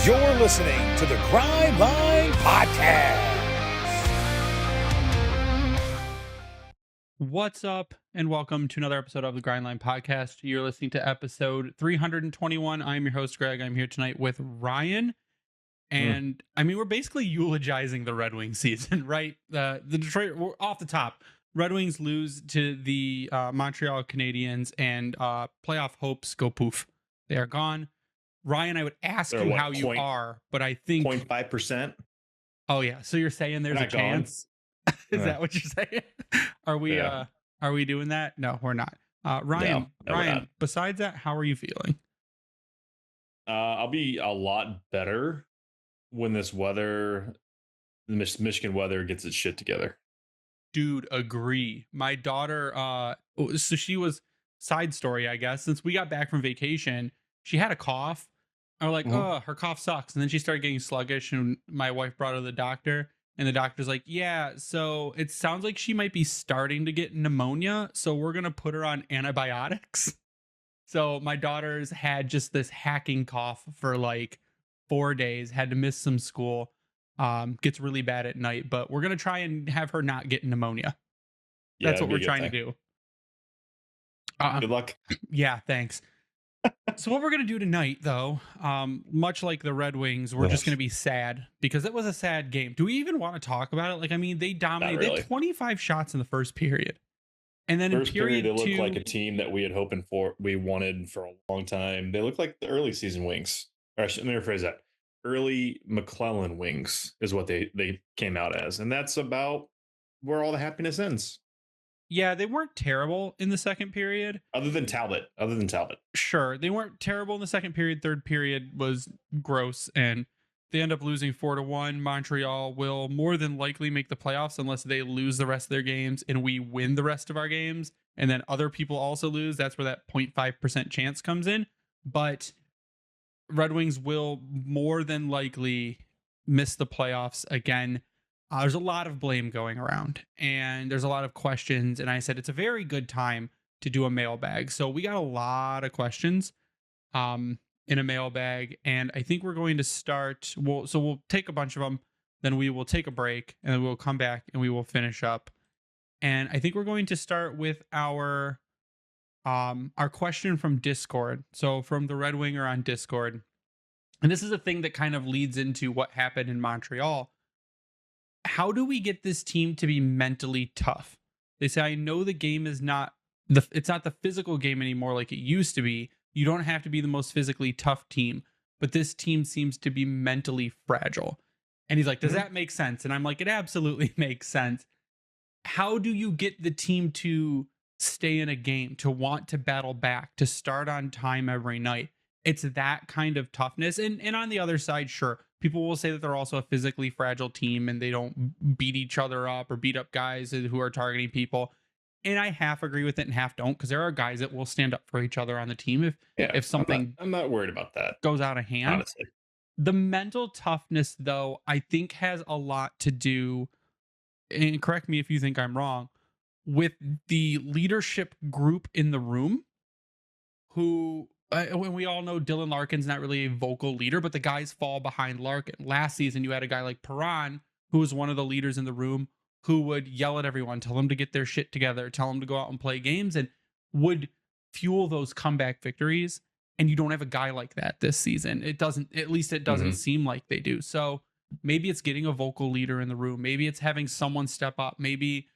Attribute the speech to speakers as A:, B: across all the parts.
A: You're listening to the Grind Line Podcast.
B: What's up, and welcome to another episode of the Grind Line Podcast. You're listening to episode 321. I'm your host, Greg. I'm here tonight with Ryan. And I mean, we're basically eulogizing the Red Wings season, right? The Detroit, we're off the top. Red Wings lose to the Montreal Canadiens, and playoff hopes go poof. They are gone. Ryan, I would ask you how you are, but I think
C: 0.5%.
B: Oh yeah, so you're saying there's a chance? Is that what you're saying? Are we doing that? No, we're not. Ryan,
C: No, we're not.
B: Besides that, how are you feeling?
C: I'll be a lot better when this weather, Michigan weather, gets its shit together.
B: Dude, agree. My daughter, so she was, side story, I guess, since we got back from vacation, she had a cough. I'm like, oh, her cough sucks. And then she started getting sluggish, and my wife brought her to the doctor. And the doctor's like, yeah, so it sounds like she might be starting to get pneumonia. So we're going to put her on antibiotics. So my daughter's had just this hacking cough for like 4 days, had to miss some school, gets really bad at night. But we're going to try and have her not get pneumonia. That's what we're trying to do.
C: Good luck.
B: Yeah, thanks. So what we're going to do tonight, though, much like the Red Wings, we're just going to be sad because it was a sad game. Do we even want to talk about it? Like, I mean, they dominated. They had 25 shots in the first period. And then
C: first
B: in period
C: they looked
B: two,
C: like a team that we wanted for a long time. They look like the early season Wings. Or let me rephrase that. Early McClellan Wings is what they came out as. And that's about where all the happiness ends.
B: Yeah, they weren't terrible in the second period.
C: Other than Talbot.
B: Sure, they weren't terrible in the second period. Third period was gross, and they end up losing 4-1. Montreal will more than likely make the playoffs unless they lose the rest of their games and we win the rest of our games, and then other people also lose. That's where that 0.5% chance comes in. But Red Wings will more than likely miss the playoffs again. There's a lot of blame going around, and there's a lot of questions. And I said it's a very good time to do a mailbag. So we got a lot of questions in a mailbag, and I think we're going to start. We'll take a bunch of them, then we will take a break, and then we'll come back and we will finish up. And I think we're going to start with our question from Discord. So from the Red Winger on Discord, and this is a thing that kind of leads into what happened in Montreal. How do we get this team to be mentally tough? They say, I know the game is it's not the physical game anymore like it used to be. You don't have to be the most physically tough team, but this team seems to be mentally fragile. And he's like, does that make sense? And I'm like, it absolutely makes sense. How do you get the team to stay in a game, to want to battle back, to start on time every night? It's that kind of toughness. And on the other side, sure, people will say that they're also a physically fragile team and they don't beat each other up or beat up guys who are targeting people. And I half agree with it and half don't, because there are guys that will stand up for each other on the team if something
C: I'm not worried about that.
B: Goes out of hand.
C: Honestly.
B: The mental toughness, though, I think has a lot to do, and correct me if you think I'm wrong, with the leadership group in the room who... when we all know Dylan Larkin's not really a vocal leader, but the guys fall behind Larkin. Last season, you had a guy like Perron, who was one of the leaders in the room, who would yell at everyone, tell them to get their shit together, tell them to go out and play games, and would fuel those comeback victories. And you don't have a guy like that this season. It doesn't seem like they do. So maybe it's getting a vocal leader in the room. Maybe it's having someone step up. Maybe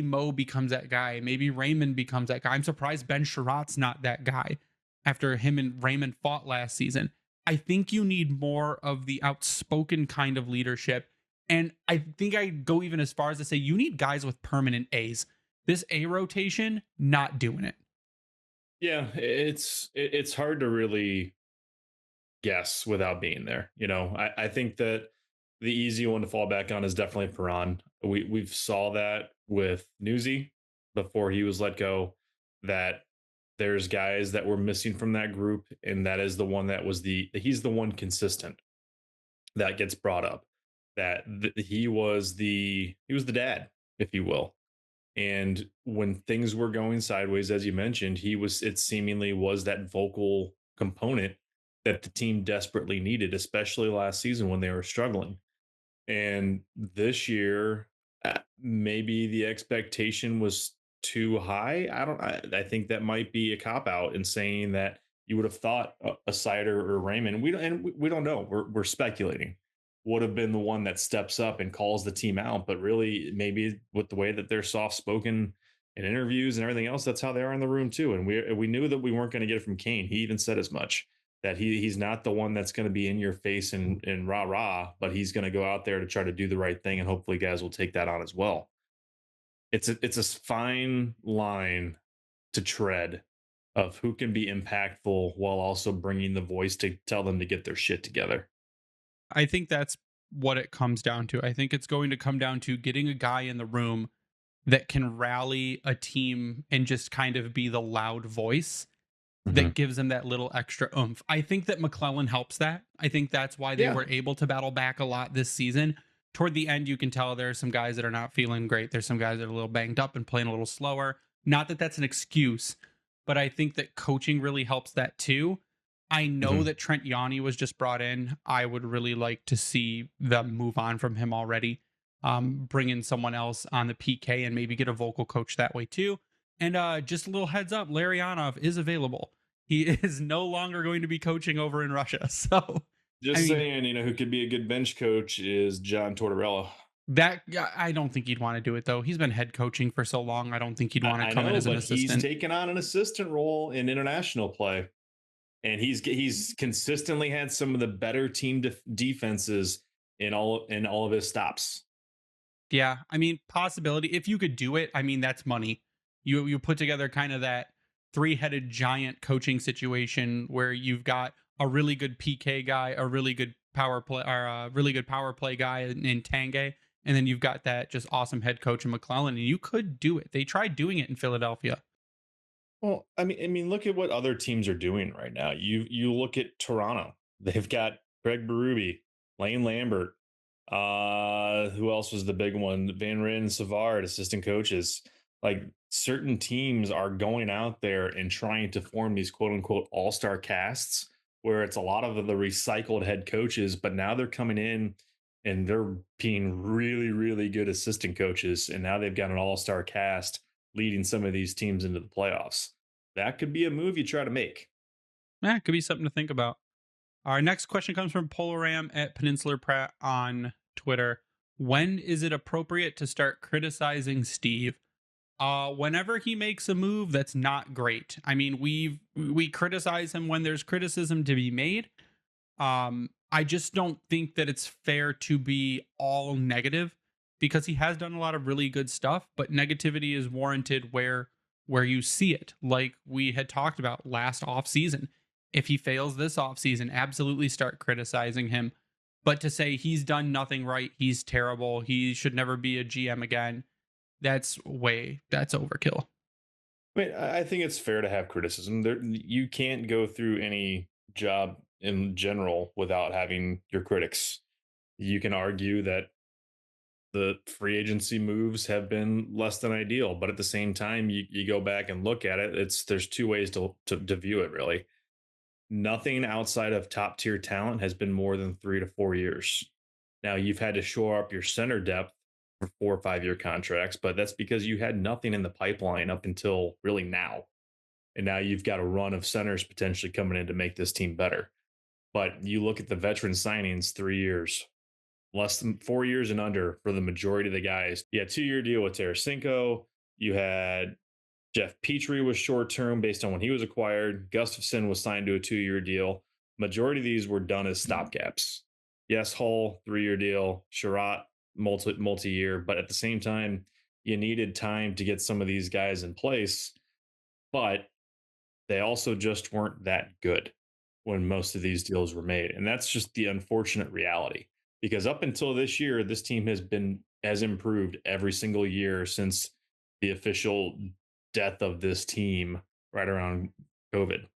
B: Mo becomes that guy. Maybe Raymond becomes that guy. I'm surprised Ben Sherratt's not that guy after him and Raymond fought last season. I think you need more of the outspoken kind of leadership. And I think I go even as far as to say you need guys with permanent A's. This A rotation, not doing it.
C: Yeah, it's hard to really guess without being there. You know, I think that the easy one to fall back on is definitely Perron. We've saw that with Newsy before he was let go, that there's guys that were missing from that group, and that is the one that was he's the one consistent that gets brought up, that he was the dad, if you will. And when things were going sideways, as you mentioned, it seemingly was that vocal component that the team desperately needed, especially last season when they were struggling. And this year, maybe the expectation was too high. I don't. I think that might be a cop out in saying that you would have thought a Sider or Raymond. We don't know. We're speculating. Would have been the one that steps up and calls the team out. But really, maybe with the way that they're soft spoken in interviews and everything else, that's how they are in the room too. And we knew that we weren't going to get it from Kane. He even said as much that he's not the one that's going to be in your face and rah rah, but he's going to go out there to try to do the right thing, and hopefully guys will take that on as well. It's a fine line to tread of who can be impactful while also bringing the voice to tell them to get their shit together.
B: I think that's what it comes down to. I think it's going to come down to getting a guy in the room that can rally a team and just kind of be the loud voice
C: Mhm.
B: that gives them that little extra oomph. I think that McClellan helps that. I think that's why they
C: Yeah.
B: were able to battle back a lot this season. Toward the end, you can tell there are some guys that are not feeling great. There's some guys that are a little banged up and playing a little slower. Not that that's an excuse, but I think that coaching really helps that too. I know
C: Mhm.
B: that Trent Yanni was just brought in. I would really like to see them move on from him already. Bring in someone else on the PK and maybe get a vocal coach that way too. And just a little heads up, Larionov is available. He is no longer going to be coaching over in Russia. So, I
C: Just
B: mean,
C: saying, who could be a good bench coach is John Tortorella.
B: that yeah, I don't think he'd want to do it though. He's been head coaching for so long. I don't think he'd want to
C: I
B: come in
C: know,
B: as an
C: but he's
B: assistant.
C: taken on an assistant role in international play, and he's consistently had some of the better team defenses in all of his stops.
B: Yeah, I mean, possibility. If you could do it, I mean, that's money. You put together kind of that three-headed giant coaching situation where you've got a really good PK guy, a really good power play, or a really good power play guy in Tanguay, and then you've got that just awesome head coach in McClellan, and you could do it. They tried doing it in Philadelphia.
C: Well, I mean, look at what other teams are doing right now. You look at Toronto. They've got Greg Berube, Lane Lambert. Who else was the big one? Van Ryn, Savard, assistant coaches. Like certain teams are going out there and trying to form these quote unquote all star casts where it's a lot of the recycled head coaches, but now they're coming in and they're being really, really good assistant coaches. And now they've got an all star cast leading some of these teams into the playoffs. That could be a move you try to make.
B: Yeah, it could be something to think about. Our next question comes from Polaram at Peninsular Pratt on Twitter. When is it appropriate to start criticizing Steve? Whenever he makes a move that's not great. I mean, we criticize him when there's criticism to be made. I just don't think that it's fair to be all negative because he has done a lot of really good stuff, but negativity is warranted where you see it. Like we had talked about last off season. If he fails this off season, absolutely start criticizing him. But to say he's done nothing right, he's terrible, he should never be a GM again, that's overkill.
C: I mean, I think it's fair to have criticism. You can't go through any job in general without having your critics. You can argue that the free agency moves have been less than ideal, but at the same time, you go back and look at it. There's two ways to view it really. Nothing outside of top tier talent has been more than 3 to 4 years. Now you've had to shore up your center depth for 4 or 5 year contracts, but that's because you had nothing in the pipeline up until really now. And now you've got a run of centers potentially coming in to make this team better. But you look at the veteran signings, 3 years, less than 4 years and under for the majority of the guys. You had 2 year deal with Tarasenko. You had Jeff Petrie was short term based on when he was acquired. Gustafson was signed to a 2 year deal. Majority of these were done as stopgaps. Yes, Hull, 3 year deal. Sherratt, multi year. But at the same time, you needed time to get some of these guys in place. But they also just weren't that good when most of these deals were made. And that's just the unfortunate reality. Because up until this year, this team has improved every single year since the official death of this team right around COVID.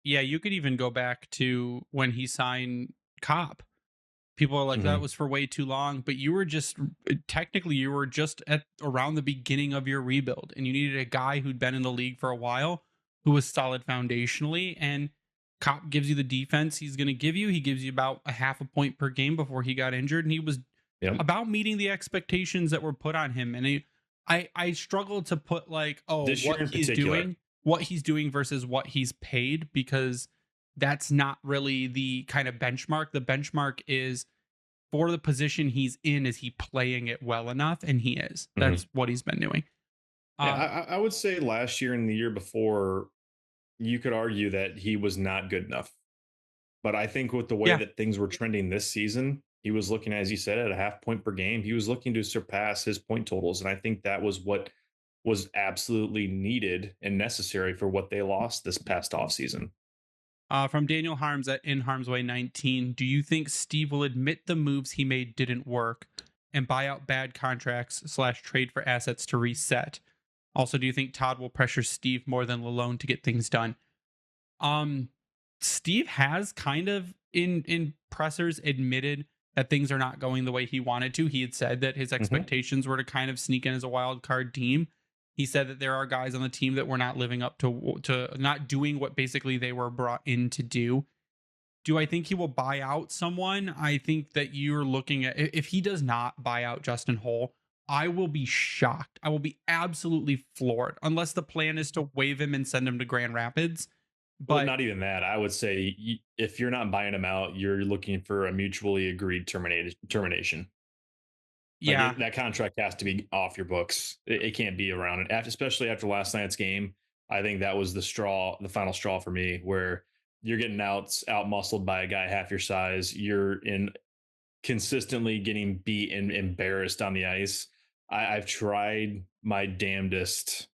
B: Yeah, you could even go back to when he signed Cop. People are like, that
C: Mhm.
B: was for way too long, but you were just technically you were just at around the beginning of your rebuild, and you needed a guy who'd been in the league for a while, who was solid foundationally, and Cop gives you the defense he's going to give you. He gives you about a half a point per game before he got injured, and he was about meeting the expectations that were put on him. And I struggle to put like,
C: This year
B: what
C: in
B: he's
C: particular.
B: doing versus what he's paid, because that's not really the kind of benchmark. The benchmark is for the position he's in, is he playing it well enough? And he is. That's what he's been doing.
C: Yeah, I would say last year and the year before, you could argue that he was not good enough. But I think with the way
B: Yeah.
C: that things were trending this season, he was looking, as you said, at a half point per game. He was looking to surpass his point totals. And I think that was what was absolutely needed and necessary for what they lost this past offseason.
B: From Daniel Harms at In Harm's Way 19, do you think Steve will admit the moves he made didn't work and buy out bad contracts / trade for assets to reset? Also, do you think Todd will pressure Steve more than Lalone to get things done? Steve has kind of in pressers admitted that things are not going the way he wanted to. He had said that his expectations were to kind of sneak in as a wild card team. He said that there are guys on the team that were not living up to not doing what basically they were brought in to do. Do I think he will buy out someone? I think that you're looking at, if he does not buy out Justin Hull, I will be shocked. I will be absolutely floored, unless the plan is to waive him and send him to Grand Rapids.
C: Well,
B: But
C: not even that. I would say if you're not buying him out, you're looking for a mutually agreed termination. Like
B: yeah,
C: that contract has to be off your books. It can't be around it, especially after last night's game. I think that was the final straw for me, where you're getting out muscled by a guy half your size. You're in consistently getting beat and embarrassed on the ice. I've tried my damnedest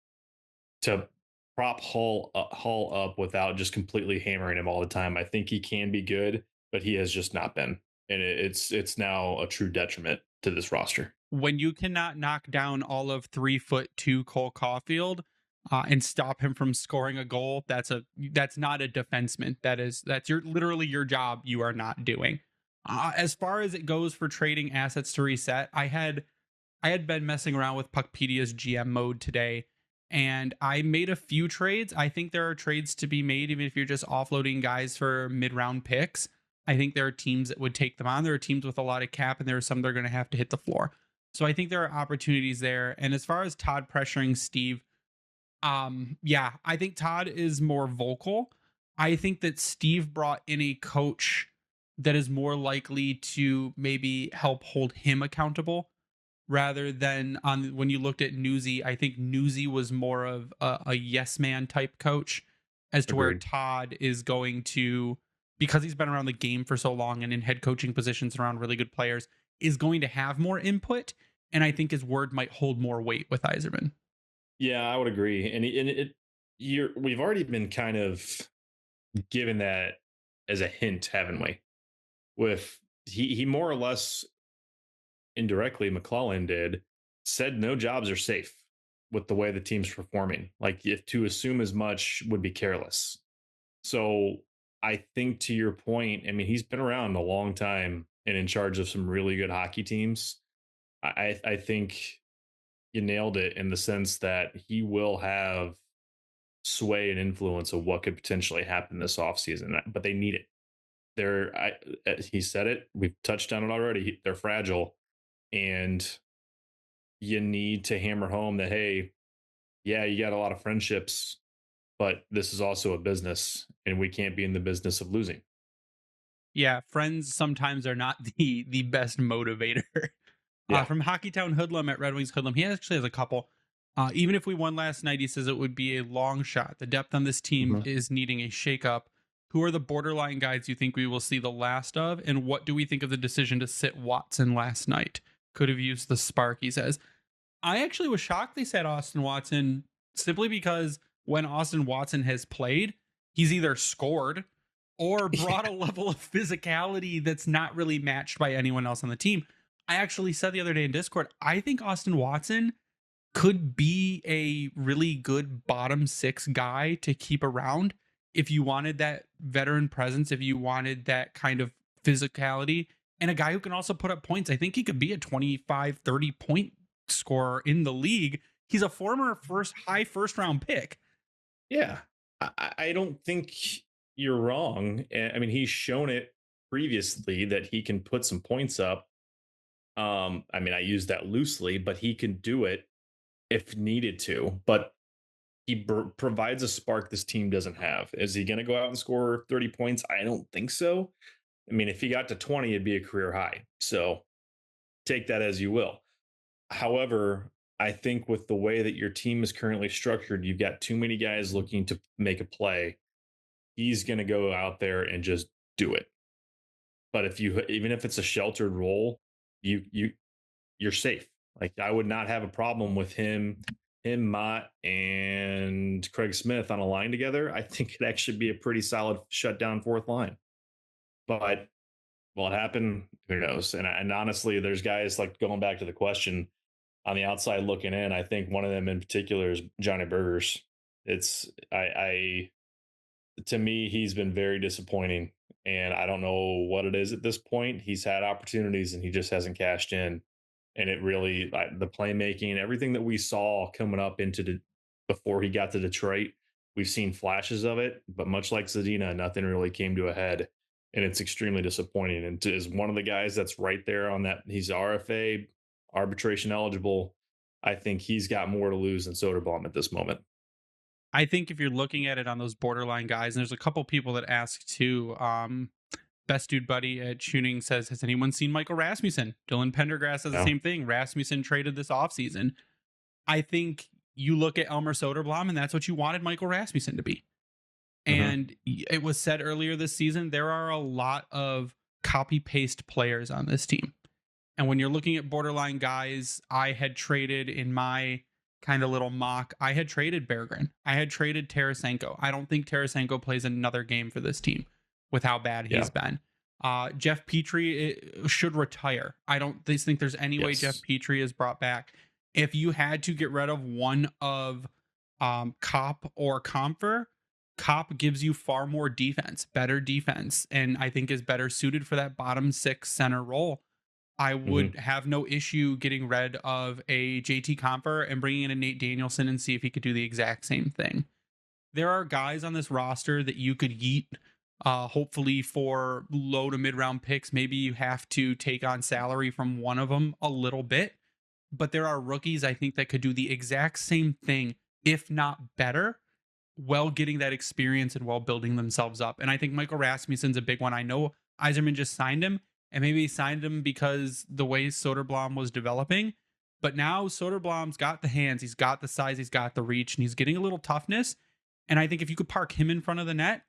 C: to prop Hull up without just completely hammering him all the time. I think he can be good, but he has just not been, and it's now a true detriment to this roster.
B: when you cannot knock down all of 3'2" Cole Caulfield and stop him from scoring a goal, that's not a defenseman. That's literally your job you are not doing. As far as it goes for trading assets to reset, I had been messing around with Puckpedia's GM mode today, and I made a few trades. I think there are trades to be made, even if you're just offloading guys for mid-round picks. I think there are teams that would take them on. There are teams with a lot of cap, and there are some that are going to have to hit the floor. So I think there are opportunities there. And as far as Todd pressuring Steve, yeah, I think Todd is more vocal. I think that Steve brought in a coach that is more likely to maybe help hold him accountable, rather than on when you looked at Newsy. I think Newsy was more of a yes man type coach, as to where
C: Agreed.
B: Todd is going to, because he's been around the game for so long and in head coaching positions around really good players, is going to have more input. And I think his word might hold more weight with Yzerman.
C: Yeah, I would agree. And we've already been kind of given that as a hint, haven't we? With he more or less indirectly, McClellan said no jobs are safe with the way the team's performing. Like, if to assume as much would be careless. So I think, to your point, I mean, he's been around a long time and in charge of some really good hockey teams. I think you nailed it in the sense that he will have sway and influence of what could potentially happen this offseason, but they need it. He said it. We've touched on it already. They're fragile, and you need to hammer home that, hey, yeah, you got a lot of friendships, but this is also a business, and we can't be in the business of losing.
B: Yeah, friends sometimes are not the best motivator.
C: Yeah.
B: From Hockeytown Hoodlum at Red Wings Hoodlum, he actually has a couple. Even if we won last night, he says it would be a long shot. The depth on this team is needing a shakeup. Who are the borderline guys you think we will see the last of? And what do we think of the decision to sit Watson last night? Could have used the spark, he says. I actually was shocked they said Austin Watson, simply because when Austin Watson has played, he's either scored or brought a level of physicality that's not really matched by anyone else on the team. I actually said the other day in Discord, I think Austin Watson could be a really good bottom six guy to keep around if you wanted that veteran presence, if you wanted that kind of physicality, and a guy who can also put up points. I think he could be a 25, 30 point scorer in the league. He's a former high first round pick.
C: Yeah. I don't think you're wrong. And I mean, he's shown it previously that he can put some points up. I mean, I use that loosely, but he can do it if needed to. But he provides a spark this team doesn't have. Is he going to go out and score 30 points? I don't think so. I mean, if he got to 20, it'd be a career high. So take that as you will. However, I think with the way that your team is currently structured, you've got too many guys looking to make a play. He's going to go out there and just do it. But if you, even if it's a sheltered role, you're safe. Like I would not have a problem with him, Mott, and Craig Smith on a line together. I think it'd actually be a pretty solid shutdown fourth line. But will it happen? Who knows? And honestly, there's guys like going back to the question on the outside looking in. I think one of them in particular is Johnny Burgers. It's I to me, he's been very disappointing. And I don't know what it is at this point. He's had opportunities and he just hasn't cashed in. And it really, the playmaking, everything that we saw coming up into before he got to Detroit, we've seen flashes of it. But much like Zadina, nothing really came to a head. And it's extremely disappointing. And is one of the guys that's right there on that, he's RFA, arbitration eligible. I think he's got more to lose than Soderblom at this moment.
B: I think if you're looking at it on those borderline guys, and there's a couple people that ask too. Best Dude Buddy at Shooting says, has anyone seen Michael Rasmussen? Dylan Pendergrass says the same thing. Rasmussen traded this offseason. I think you look at Elmer Soderblom, and that's what you wanted Michael Rasmussen to be. And it was said earlier this season, there are a lot of copy-paste players on this team. And when you're looking at borderline guys, I had traded in my kind of little mock, I had traded Berggren. I had traded Tarasenko. I don't think Tarasenko plays another game for this team with how bad he's been. Jeff Petrie should retire. I don't think there's any way Jeff Petrie is brought back. If you had to get rid of one of Kopp or Comfer, Kopp gives you far more defense, better defense, and I think is better suited for that bottom six center role. I would have no issue getting rid of a JT Comfer and bringing in a Nate Danielson and see if he could do the exact same thing. There are guys on this roster that you could yeet, hopefully for low to mid round picks. Maybe you have to take on salary from one of them a little bit, but there are rookies I think that could do the exact same thing, if not better, while getting that experience and while building themselves up. And I think Michael Rasmussen's a big one. I know Yzerman just signed him, and maybe he signed him because the way Soderblom was developing. But now Soderblom's got the hands, he's got the size, he's got the reach, and he's getting a little toughness. And I think if you could park him in front of the net,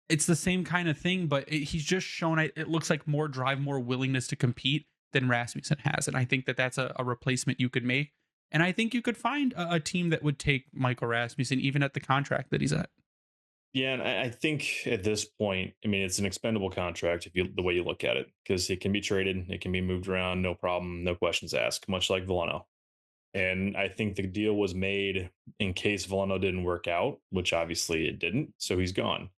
B: it's the same kind of thing, but he's just shown it looks like more drive, more willingness to compete than Rasmussen has. And I think that that's a replacement you could make. And I think you could find a team that would take Michael Rasmussen, even at the contract that he's at.
C: Yeah, and I think at this point, I mean, it's an expendable contract if you the way you look at it, because it can be traded, it can be moved around, no problem, no questions asked, much like Veleno. And I think the deal was made in case Veleno didn't work out, which obviously it didn't, so he's gone.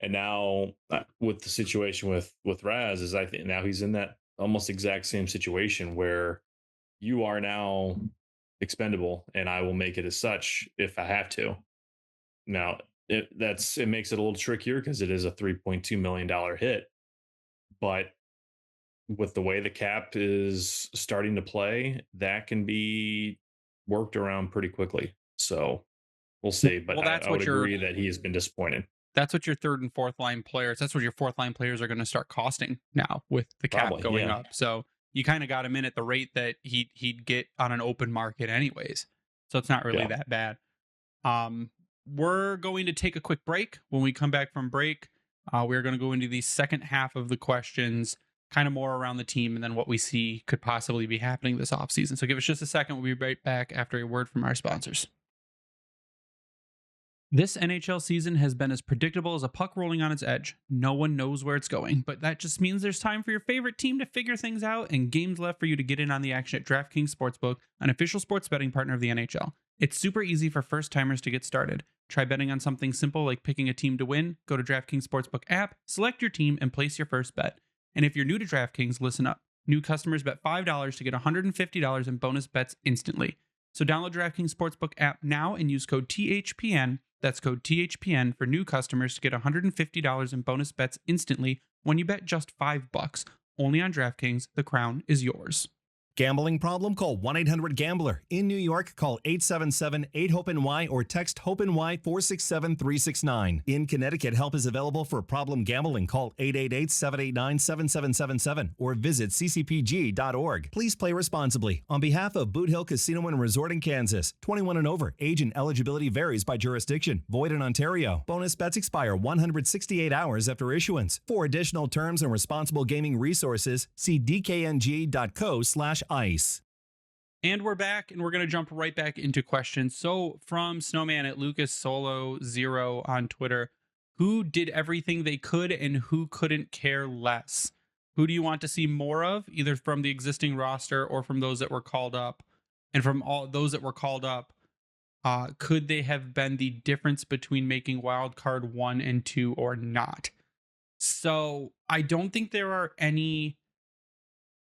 C: And now with the situation with Raz, is I think now he's in that almost exact same situation where you are now expendable, and I will make it as such if I have to. Now it makes it a little trickier because it is a $3.2 million hit, but with the way the cap is starting to play, that can be worked around pretty quickly. So we'll see. But I would agree that he has been disappointed.
B: That's what your third and fourth line players, that's what your fourth line players are going to start costing now with the cap going up. So you kind of got him in at the rate that he'd get on an open market anyways. So it's not really that bad. We're going to take a quick break. When we come back from break, we're going to go into the second half of the questions, kind of more around the team and then what we see could possibly be happening this offseason. So give us just a second. We'll be right back after a word from our sponsors. This NHL season has been as predictable as a puck rolling on its edge. No one knows where it's going, but that just means there's time for your favorite team to figure things out and games left for you to get in on the action at DraftKings Sportsbook, an official sports betting partner of the NHL. It's super easy for first-timers to get started. Try betting on something simple like picking a team to win. Go to DraftKings Sportsbook app, select your team, and place your first bet. And if you're new to DraftKings, listen up. New customers bet $5 to get $150 in bonus bets instantly. So download DraftKings Sportsbook app now and use code THPN. That's code THPN for new customers to get $150 in bonus bets instantly when you bet just $5. Only on DraftKings. The crown is yours.
D: Gambling problem? Call 1-800-GAMBLER. In New York, call 877-8-HOPE-NY or text HOPE-NY 467-369. In Connecticut, help is available for problem gambling. Call 888-789-7777 or visit ccpg.org. Please play responsibly. On behalf of Boot Hill Casino and Resort in Kansas, 21 and over. Age and eligibility varies by jurisdiction. Void in Ontario. Bonus bets expire 168 hours after issuance. For additional terms and responsible gaming resources, see dkng.co/ice.
B: And we're back, and we're going to jump right back into questions. So from Snowman at Lucas Solo 0 on Twitter, who did everything they could and who couldn't care less? Who do you want to see more of, either from the existing roster or from those that were called up? And from all those that were called up, could they have been the difference between making wild card 1 and 2 or not? So I don't think there are any.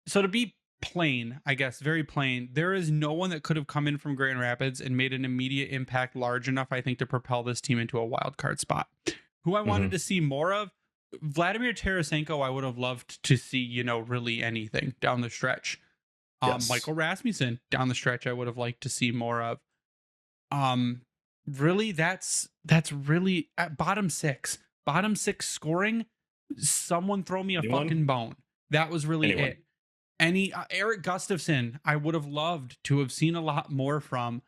B: So to be plain, I guess, very plain, there is no one that could have come in from Grand Rapids and made an immediate impact large enough, I think, to propel this team into a wild card spot. Who I wanted to see more of, Vladimir Tarasenko, I would have loved to see, really anything down the stretch.
C: Yes.
B: Michael Rasmussen down the stretch, I would have liked to see more of. Really, that's really at bottom six scoring. Someone throw me a fucking bone. That was really it. Eric Gustafsson, I would have loved to have seen a lot more from.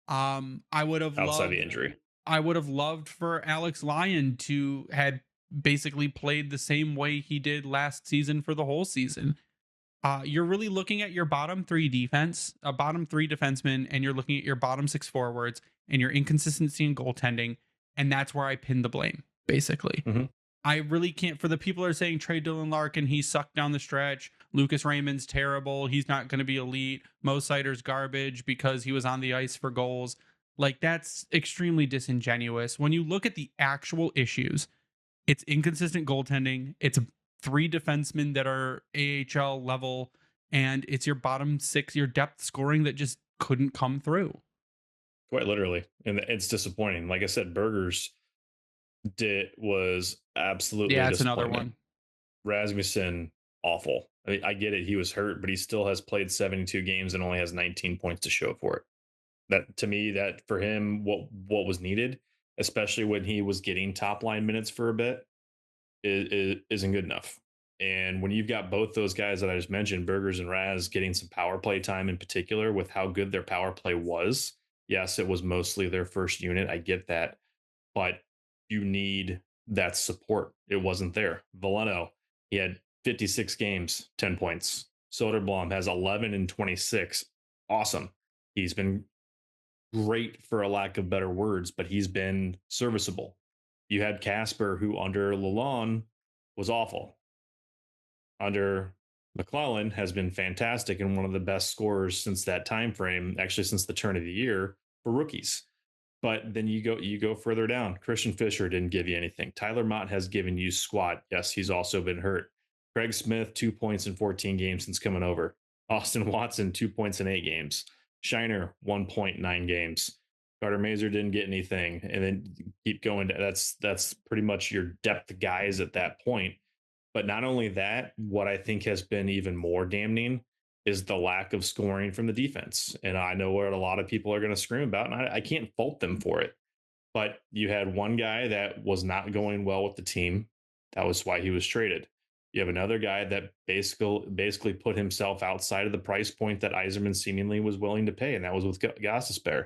B: I would have
C: outside the injury.
B: I would have loved for Alex Lyon to had basically played the same way he did last season for the whole season. You're really looking at your bottom three defensemen, and you're looking at your bottom six forwards and your inconsistency in goaltending, and that's where I pin the blame, basically. I really can't. For the people that are saying trade Dylan Larkin, he sucked down the stretch. Lucas Raymond's terrible. He's not going to be elite. Mo Seider's garbage because he was on the ice for goals. Like, that's extremely disingenuous. When you look at the actual issues, it's inconsistent goaltending. It's 3 defensemen that are AHL level, and it's your bottom 6, your depth scoring that just couldn't come through.
C: Quite literally. And it's disappointing. Like I said, Burgers was absolutely
B: that's
C: disappointing.
B: another one.
C: Rasmussen, awful. I mean, I get it. He was hurt, but he still has played 72 games and only has 19 points to show for it. That, to me, that for him, what was needed, especially when he was getting top line minutes for a bit, isn't good enough. And when you've got both those guys that I just mentioned, Burgers and Raz, getting some power play time in particular with how good their power play was. Yes, it was mostly their first unit. I get that. But you need that support. It wasn't there. Veleno, he had 56 games, 10 points. Soderblom has 11 and 26. Awesome. He's been great, for a lack of better words, but he's been serviceable. You had Casper, who under Lalonde was awful. Under McClellan has been fantastic and one of the best scorers since that time frame, actually since the turn of the year for rookies. But then you go further down. Christian Fischer didn't give you anything. Tyler Mott has given you squat. Yes, he's also been hurt. Craig Smith, 2 points in 14 games since coming over. Austin Watson, 2 points in 8 games. Shiner, 1.9 games. Carter Mazur didn't get anything. And then keep going. That's pretty much your depth guys at that point. But not only that, what I think has been even more damning is the lack of scoring from the defense. And I know what a lot of people are going to scream about, and I can't fault them for it. But you had one guy that was not going well with the team. That was why he was traded. You have another guy that basically put himself outside of the price point that Yzerman seemingly was willing to pay, and that was with Gostisbehere.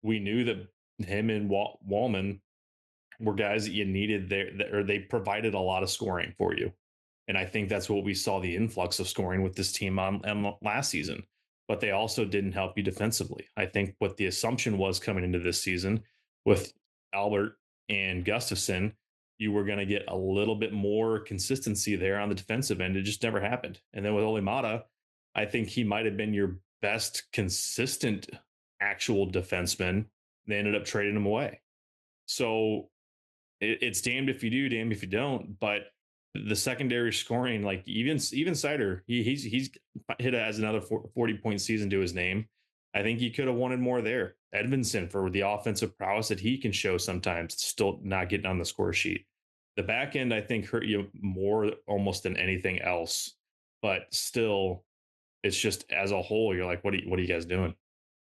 C: We knew that him and Wallman were guys that you needed there, or they provided a lot of scoring for you. And I think that's what we saw, the influx of scoring with this team on last season. But they also didn't help you defensively. I think what the assumption was coming into this season with Albert and Gustafsson, you were going to get a little bit more consistency there on the defensive end. It just never happened. And then with Olimata, I think he might have been your best consistent actual defenseman. They ended up trading him away. So it's damned if you do, damned if you don't. But the secondary scoring, like even Seider, he's hit as another 40-point season to his name. I think you could have wanted more there. Edmondson for the offensive prowess that he can show sometimes, still not getting on the score sheet. The back end, I think, hurt you more almost than anything else. But still, it's just as a whole, you're like, what are you guys doing?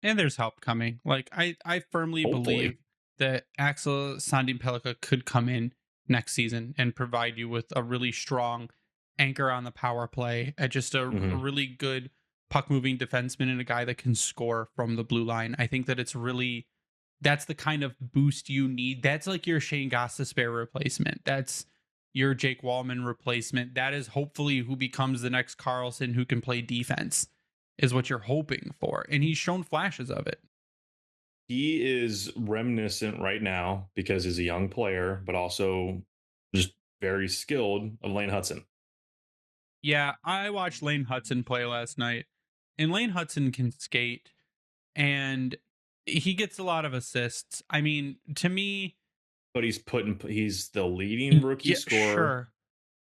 B: And there's help coming. Like I firmly believe
C: Hopefully.
B: that Axel Sandin-Pellikka could come in next season and provide you with a really strong anchor on the power play, just a
C: Hmm.
B: really good puck moving defenseman and a guy that can score from the blue line. I think that that's the kind of boost you need. That's like your Shane Gostisbehere replacement. That's your Jake Wallman replacement. That is hopefully who becomes the next Carlson who can play defense, is what you're hoping for. And he's shown flashes of it.
C: He is reminiscent right now because he's a young player, but also just very skilled of Lane Hudson.
B: Yeah, I watched Lane Hudson play last night, and Lane Hudson can skate, and he gets a lot of assists. I mean, to me,
C: But he's the leading rookie
B: yeah,
C: scorer.
B: sure.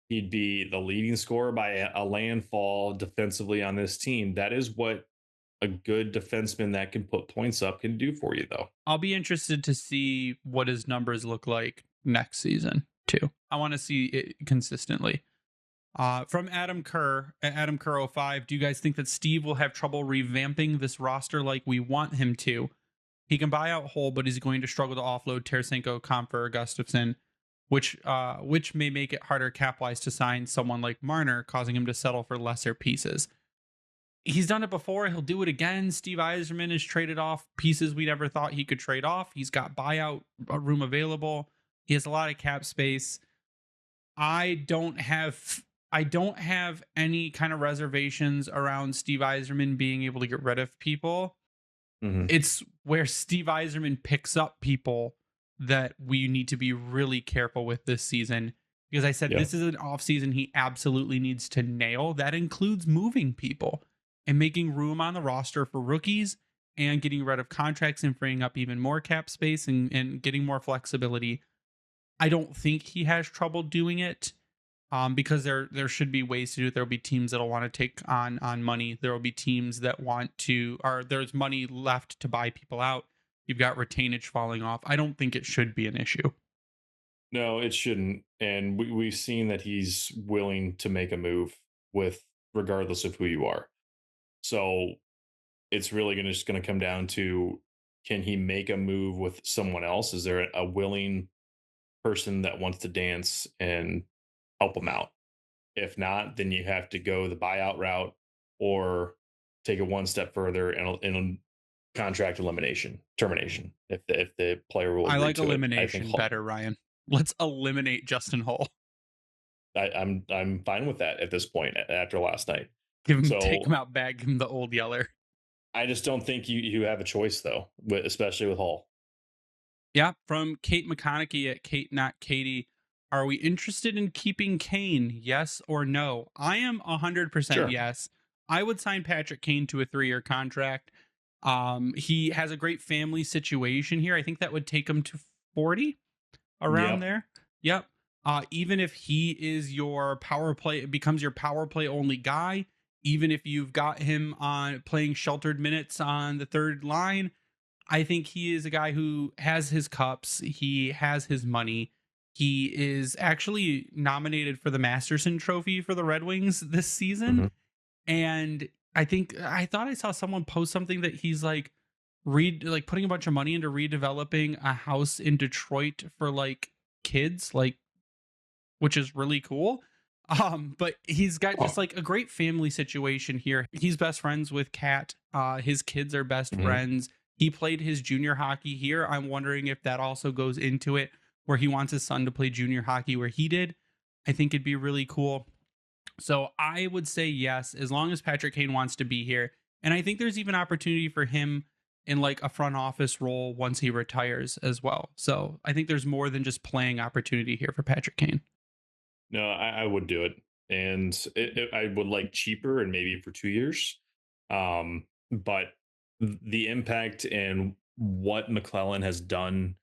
C: He'd be the leading scorer by a landfall defensively on this team. That is what a good defenseman that can put points up can do for you, though.
B: I'll be interested to see what his numbers look like next season, too. I want to see it consistently. From Adam Kerr 05, do you guys think that Steve will have trouble revamping this roster like we want him to? He can buy out Hull, but he's going to struggle to offload Tarasenko, Comfer, Gustafson, which may make it harder cap-wise to sign someone like Marner, causing him to settle for lesser pieces. He's done it before. He'll do it again. Steve Yzerman has traded off pieces we never thought he could trade off. He's got buyout room available. He has a lot of cap space. I don't have any kind of reservations around Steve Yzerman being able to get rid of people.
C: Mm-hmm.
B: It's where Steve Yzerman picks up people that we need to be really careful with this season. Because I said this is an offseason he absolutely needs to nail. That includes moving people and making room on the roster for rookies and getting rid of contracts and freeing up even more cap space and getting more flexibility. I don't think he has trouble doing it. Because there should be ways to do it. There will be teams that'll want to take on money. There will be teams that want to, or there's money left to buy people out. You've got retainage falling off. I don't think it should be an issue.
C: No, it shouldn't. And we've seen that he's willing to make a move with regardless of who you are. So it's really just going to come down to, can he make a move with someone else? Is there a willing person that wants to dance and help him out? If not, then you have to go the buyout route or take it one step further and contract termination. If the player will
B: I
C: agree
B: like
C: to it, I think
B: elimination better, Ryan. Let's eliminate Justin Hull.
C: I'm fine with that at this point after last night.
B: Take him out back, give him the old yeller.
C: I just don't think you have a choice though, especially with Hull.
B: Yeah, from Kate McConaughey at Kate Not Katie. Are we interested in keeping Kane? Yes or no? I am 100% yes. I would sign Patrick Kane to a 3-year contract. He has a great family situation here. I think that would take him to 40 around there. Yep. Even if he is your power play, becomes your power play only guy, even if you've got him on playing sheltered minutes on the third line, I think he is a guy who has his cups. He has his money. He is actually nominated for the Masterson Trophy for the Red Wings this season.
C: Mm-hmm.
B: And I thought I saw someone post something that he's like putting a bunch of money into redeveloping a house in Detroit for like kids, like, which is really cool. But he's got just like a great family situation here. He's best friends with Kat. His kids are best friends. He played his junior hockey here. I'm wondering if that also goes into it, where he wants his son to play junior hockey where he did. I think it'd be really cool. So I would say yes, as long as Patrick Kane wants to be here. And I think there's even opportunity for him in like a front office role once he retires as well. So I think there's more than just playing opportunity here for Patrick Kane.
C: No, I would do it. And I would like cheaper and maybe for 2 years. But the impact and what McClellan has done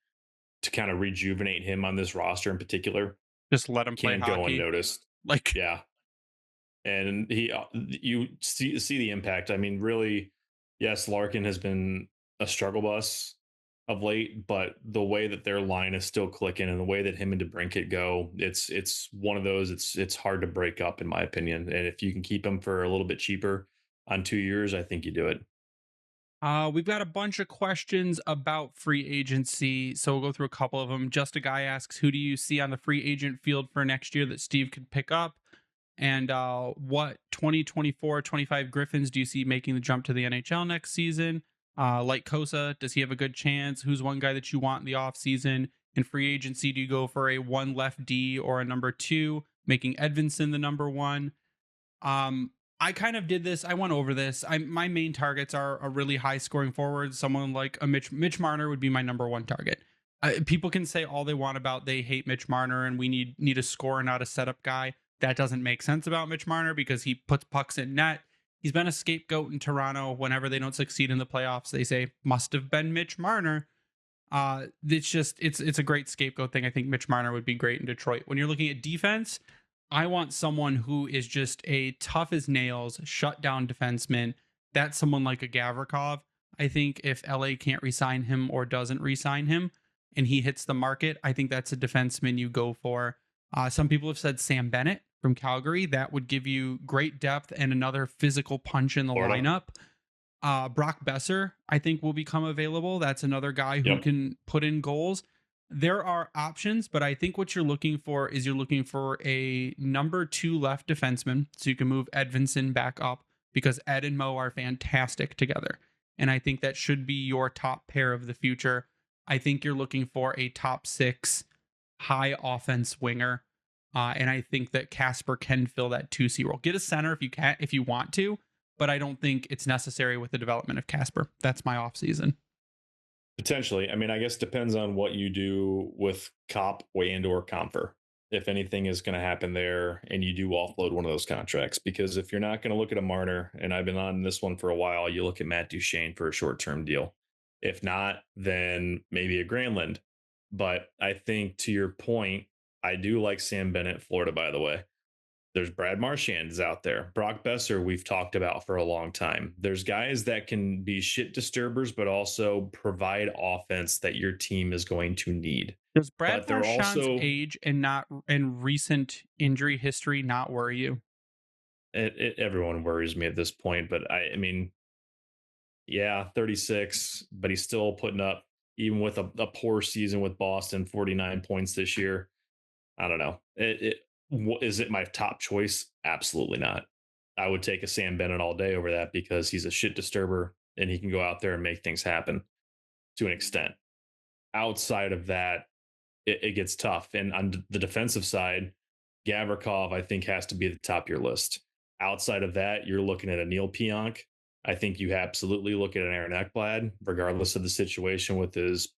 C: to kind of rejuvenate him on this roster in particular,
B: just let him play
C: can't
B: hockey.
C: go unnoticed.
B: Like,
C: yeah. And you see the impact. I mean, really, Yes, Larkin has been a struggle bus of late, but the way that their line is still clicking and the way that him and DeBrincat go, it's one of those. It's hard to break up, in my opinion. And if you can keep him for a little bit cheaper on 2 years, I think you do it.
B: We've got a bunch of questions about free agency, so we'll go through a couple of them. Just a guy asks, who do you see on the free agent field for next year that Steve could pick up? And what 2024-25 Griffins do you see making the jump to the NHL next season? Like Kosa, does he have a good chance? Who's one guy that you want in the offseason? In free agency, do you go for a one left D or a number two, making Edvinsson the number one? I kind of did this. I went over this. My main targets are a really high scoring forward. Someone like a Mitch Marner would be my number one target. People can say all they want about they hate Mitch Marner and we need a scorer, not a setup guy. That doesn't make sense about Mitch Marner because he puts pucks in net. He's been a scapegoat in Toronto. Whenever they don't succeed in the playoffs, they say must have been Mitch Marner. It's a great scapegoat thing. I think Mitch Marner would be great in Detroit. When you're looking at defense, I want someone who is just a tough as nails, shut down defenseman. That's someone like a Gavrikov. I think if LA can't re-sign him or doesn't re-sign him and he hits the market, I think that's a defenseman you go for. Some people have said Sam Bennett from Calgary. That would give you great depth and another physical punch in the
C: Florida.
B: lineup. Brock Besser, I think, will become available. That's another guy who can put in goals. There are options, but I think what you're looking for is you're looking for a number two left defenseman. So you can move Edvinsson back up because Ed and Mo are fantastic together. And I think that should be your top pair of the future. I think you're looking for a top six high offense winger. And I think that Casper can fill that 2C role. Get a center if you want to, but I don't think it's necessary with the development of Casper. That's my offseason.
C: Potentially. I mean, I guess depends on what you do with Cop and or Comfer. If anything is going to happen there and you do offload one of those contracts, because if you're not going to look at a Marner, and I've been on this one for a while, you look at Matt Duchene for a short-term deal. If not, then maybe a Granlund. But I think to your point, I do like Sam Bennett, Florida, by the way. There's Brad Marchand is out there. Brock Besser, we've talked about for a long time. There's guys that can be shit disturbers, but also provide offense that your team is going to need.
B: Does Brad Marchand's age and recent injury history not worry you?
C: Everyone worries me at this point, but I mean, yeah, 36, but he's still putting up, even with a poor season with Boston, 49 points this year. I don't know. Is it my top choice? Absolutely not. I would take a Sam Bennett all day over that because he's a shit disturber and he can go out there and make things happen to an extent. Outside of that, it gets tough. And on the defensive side, Gavrikov, I think, has to be at the top of your list. Outside of that, you're looking at a Neil Pionk. I think you absolutely look at an Aaron Ekblad, regardless of the situation with his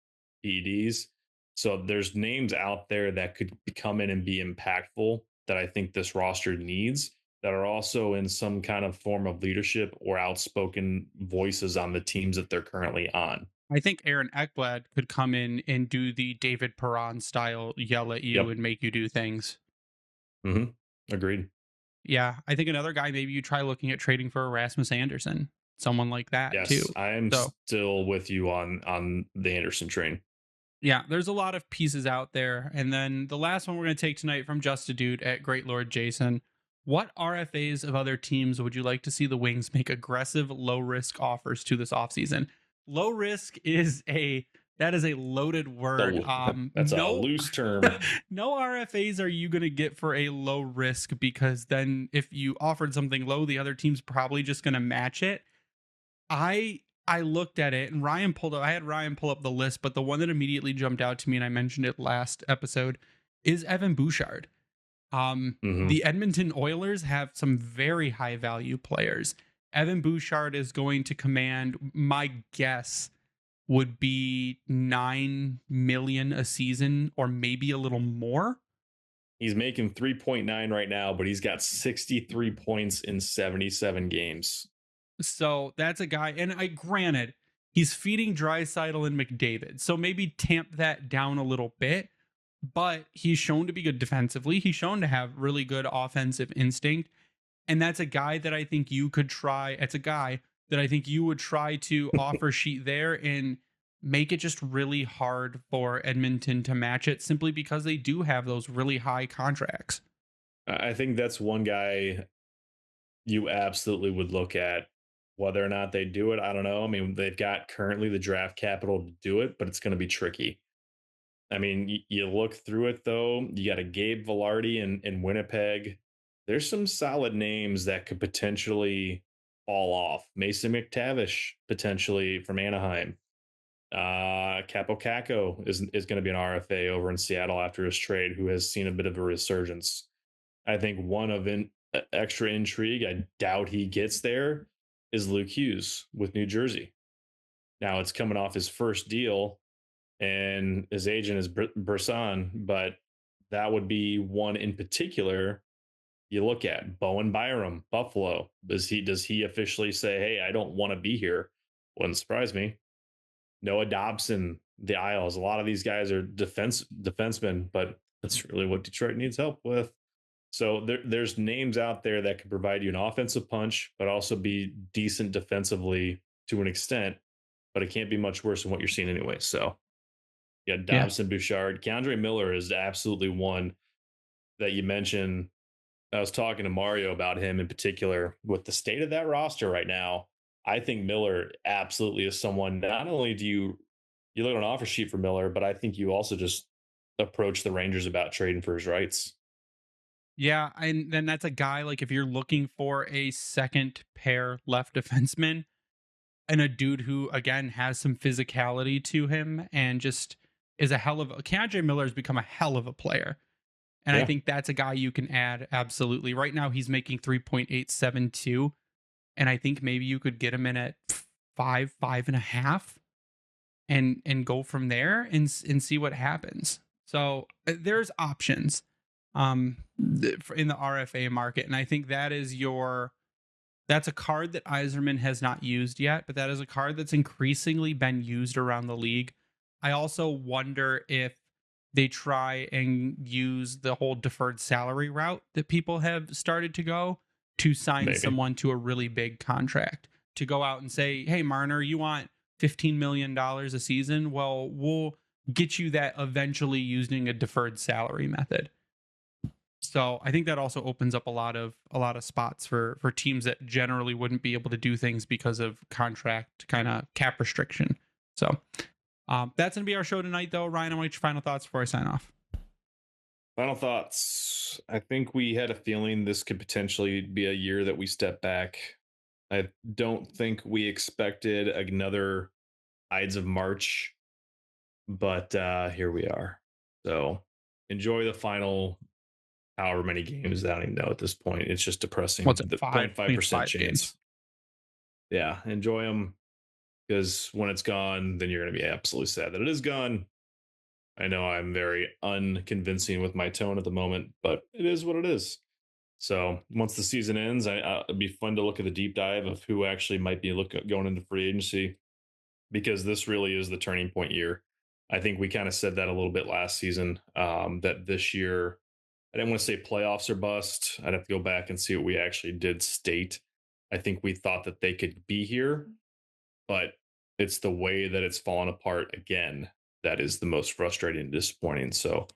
C: PEDs. So there's names out there that could come in and be impactful that I think this roster needs, that are also in some kind of form of leadership or outspoken voices on the teams that they're currently on.
B: I think Aaron Ekblad could come in and do the David Perron style, yell at you and make you do things.
C: Mm-hmm. Agreed.
B: Yeah, I think another guy, maybe you try looking at trading for Rasmus Anderson, someone like that too.
C: Yes, I am still with you on the Anderson train.
B: Yeah, there's a lot of pieces out there. And then the last one we're going to take tonight from Just a Dude at Great Lord Jason. What RFAs of other teams would you like to see the Wings make aggressive, low-risk offers to this offseason? Low risk is a loaded word.
C: That's a loose term.
B: No RFAs are you going to get for a low risk, because then if you offered something low, the other team's probably just going to match it. I looked at it and I had Ryan pull up the list, but the one that immediately jumped out to me, and I mentioned it last episode, is Evan Bouchard. The Edmonton Oilers have some very high value players. Evan Bouchard is going to command, my guess would be $9 million a season, or maybe a little more.
C: He's making 3.9 right now, but he's got 63 points in 77 games.
B: So that's a guy, and granted, he's feeding Draisaitl and McDavid, so maybe tamp that down a little bit, but he's shown to be good defensively. He's shown to have really good offensive instinct, and that's a guy that I think you could try. It's a guy that I think you would try to offer sheet there and make it just really hard for Edmonton to match it simply because they do have those really high contracts.
C: I think that's one guy you absolutely would look at. Whether or not they do it, I don't know. I mean, they've got currently the draft capital to do it, but it's going to be tricky. I mean, you look through it though. You got a Gabe Velarde in Winnipeg. There's some solid names that could potentially fall off. Mason McTavish potentially from Anaheim. Capo Caco is going to be an RFA over in Seattle after his trade, who has seen a bit of a resurgence. I think one of extra intrigue, I doubt he gets there, is Luke Hughes with New Jersey. Now it's coming off his first deal, and his agent is Brisson, but that would be one in particular you look at. Bowen Byram, Buffalo. Does he officially say, hey, I don't want to be here? Wouldn't surprise me. Noah Dobson, the Isles. A lot of these guys are defensemen, but that's really what Detroit needs help with. So there's names out there that could provide you an offensive punch, but also be decent defensively to an extent. But it can't be much worse than what you're seeing anyway. So yeah, Dobson, Bouchard, Keandre Miller is absolutely one that you mentioned. I was talking to Mario about him in particular. With the state of that roster right now, I think Miller absolutely is someone. Not only do you look at an offer sheet for Miller, but I think you also just approach the Rangers about trading for his rights.
B: Yeah, and then that's a guy, like, if you're looking for a second pair left defenseman and a dude who, again, has some physicality to him and just is Keandre Miller has become a hell of a player. And I think that's a guy you can add. Absolutely. Right now he's making 3.872. And I think maybe you could get him in at 5.5 and go from there and see what happens. So there's options in the RFA market. And I think that's a card that Yzerman has not used yet, but that is a card that's increasingly been used around the league. I also wonder if they try and use the whole deferred salary route that people have started to go to sign someone to a really big contract, to go out and say, hey, Marner, you want $15 million a season? Well, we'll get you that eventually using a deferred salary method. So I think that also opens up a lot of spots for teams that generally wouldn't be able to do things because of contract kind of cap restriction. So that's going to be our show tonight, though. Ryan, I want your final thoughts before I sign off.
C: Final thoughts. I think we had a feeling this could potentially be a year that we step back. I don't think we expected another Ides of March, but here we are. So enjoy the final however many games. I don't even know at this point. It's just depressing.
B: What's it,
C: the 0.5% chance. Games. Yeah, enjoy them, because when it's gone, then you're going to be absolutely sad that it is gone. I know I'm very unconvincing with my tone at the moment, but it is what it is. So once the season ends, it'd be fun to look at the deep dive of who actually might be going into free agency, because this really is the turning point year. I think we kind of said that a little bit last season, that this year, I didn't want to say playoffs or bust. I'd have to go back and see what we actually did state. I think we thought that they could be here, but it's the way that it's fallen apart again that is the most frustrating and disappointing. So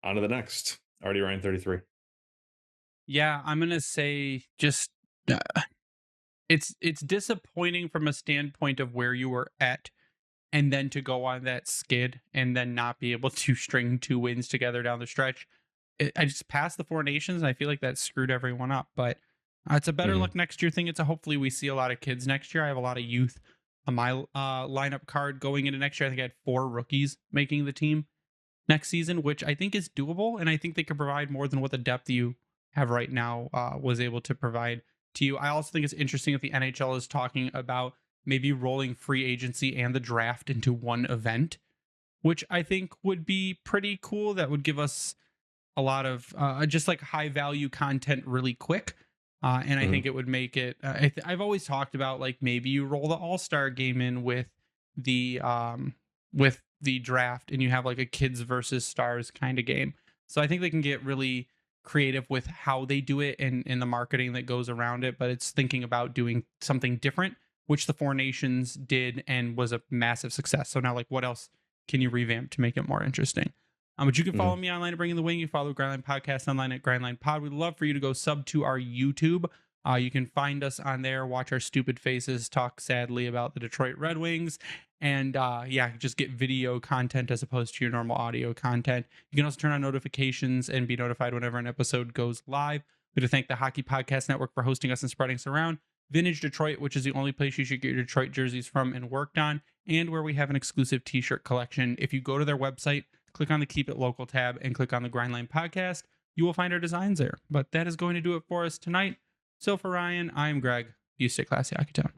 C: on to the next. Already Ryan 33.
B: Yeah, I'm going to say just it's disappointing from a standpoint of where you were at, and then to go on that skid and then not be able to string 2 wins together down the stretch. I just passed the 4 Nations, and I feel like that screwed everyone up. But it's a better luck next year thing. It's a hopefully we see a lot of kids next year. I have a lot of youth on my lineup card going into next year. I think I had 4 rookies making the team next season, which I think is doable, and I think they can provide more than what the depth you have right now was able to provide to you. I also think it's interesting that the NHL is talking about maybe rolling free agency and the draft into one event, which I think would be pretty cool. That would give us a lot of just like high value content really quick. And I think it would make it, I've always talked about like maybe you roll the All-Star game in with the draft, and you have like a kids versus stars kind of game. So I think they can get really creative with how they do it and the marketing that goes around it, but it's thinking about doing something different which the Four Nations did and was a massive success. So now, like, what else can you revamp to make it more interesting? But you can follow me online at Bringing the Wing. You follow Grindline Podcast online at Grindline Pod. We'd love for you to go sub to our YouTube. You can find us on there, watch our stupid faces, talk sadly about the Detroit Red Wings, and just get video content as opposed to your normal audio content. You can also turn on notifications and be notified whenever an episode goes live. We'd like to thank the Hockey Podcast Network for hosting us and spreading us around. Vintage Detroit, which is the only place you should get your Detroit jerseys from and worked on, and where we have an exclusive t-shirt collection. If you go to their website, click on the Keep It Local tab and click on the Grindline Podcast, you will find our designs there. But that is going to do it for us tonight. So for Ryan, I'm Greg. You stay classy, Hockey Town.